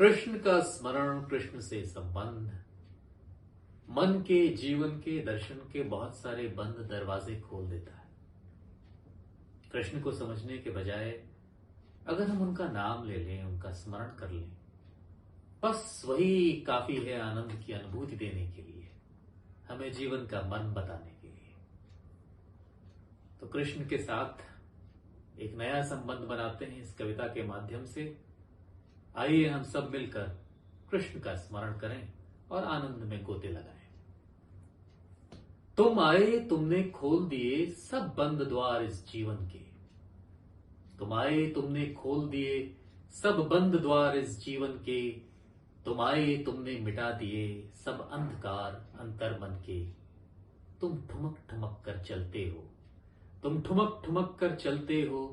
कृष्ण का स्मरण, कृष्ण से संबंध, मन के, जीवन के, दर्शन के बहुत सारे बंद दरवाजे खोल देता है। कृष्ण को समझने के बजाय अगर हम उनका नाम ले लें, उनका स्मरण कर लें, बस वही काफी है आनंद की अनुभूति देने के लिए, हमें जीवन का मन बताने के लिए। तो कृष्ण के साथ एक नया संबंध बनाते हैं इस कविता के माध्यम से। आइए हम सब मिलकर कृष्ण का स्मरण करें और आनंद में गोते लगाएं। तुम आए, तुमने खोल दिए सब बंद द्वार इस जीवन के। तुम आए, तुमने खोल दिए सब बंद द्वार इस जीवन के। तुम आए, तुमने मिटा दिए सब अंधकार अंतर मन के। तुम ठुमक ठुमक कर चलते हो, तुम ठुमक ठुमक कर चलते हो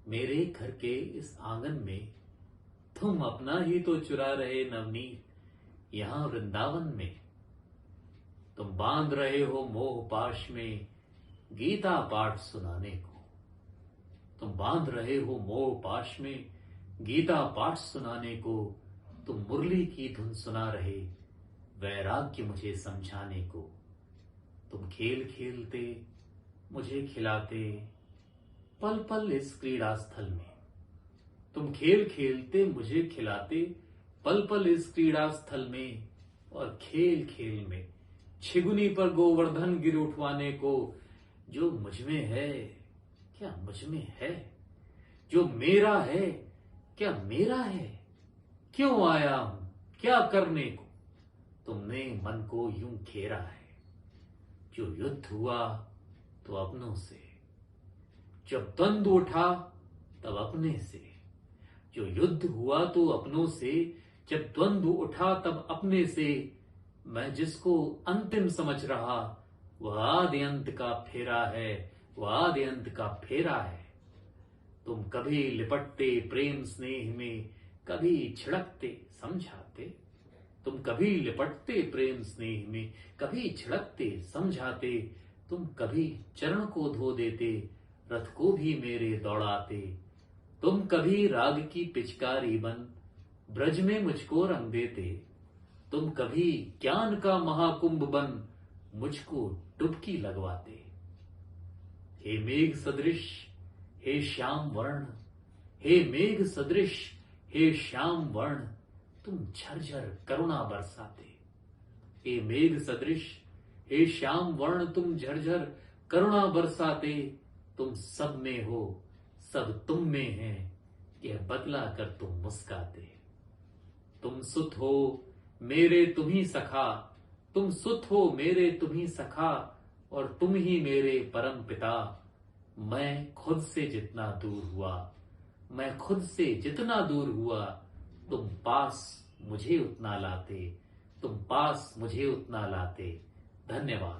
मेरे घर के इस आंगन में। तुम अपना ही तो चुरा रहे नवनीत यहां वृंदावन में। तुम बांध रहे हो मोह पाश में गीता पाठ सुनाने को। तुम बांध रहे हो मोह पाश में गीता पाठ सुनाने को। तुम मुरली की धुन सुना रहे वैराग्य मुझे समझाने को। तुम खेल खेलते मुझे खिलाते पल पल इस क्रीड़ा स्थल में। तुम खेल खेलते मुझे खिलाते पल पल इस क्रीड़ा स्थल में। और खेल खेल में छिगुनी पर गोवर्धन गिर उठवाने को। जो मुझ में है क्या मुझ में है, जो मेरा है क्या मेरा है। क्यों आया हूं क्या करने को, तुमने मन को यूं घेरा है। जो युद्ध हुआ तो अपनों से, जब द्वंद्व उठा तब अपने से। जो युद्ध हुआ तो अपनों से, जब द्वंद्व उठा तब अपने से। मैं जिसको अंतिम समझ रहा वह आदि अंत का फेरा है, वह आदि अंत का फेरा है। तुम कभी लिपटते प्रेम स्नेह में, कभी छिड़कते समझाते। तुम कभी लिपटते प्रेम स्नेह में, कभी छिड़कते समझाते। तुम कभी चरण को धो देते, रथ को भी मेरे दौड़ाते। तुम कभी राग की पिचकारी बन ब्रज में मुझको रंग देते। तुम कभी ज्ञान का महाकुंभ बन मुझको डुबकी लगवाते। हे मेघ सदृश हे श्याम वर्ण, हे मेघ सदृश हे श्याम वर्ण, तुम झरझर करुणा बरसाते। हे मेघ सदृश हे श्याम वर्ण, तुम झरझर करुणा बरसाते। तुम सब में हो सब तुम में है, यह बदला कर तुम मुस्काते। तुम सुत हो मेरे तुम ही सखा, तुम सुत हो मेरे तुम ही सखा, और तुम ही मेरे परम पिता। मैं खुद से जितना दूर हुआ, मैं खुद से जितना दूर हुआ, तुम पास मुझे उतना लाते, तुम पास मुझे उतना लाते। धन्यवाद।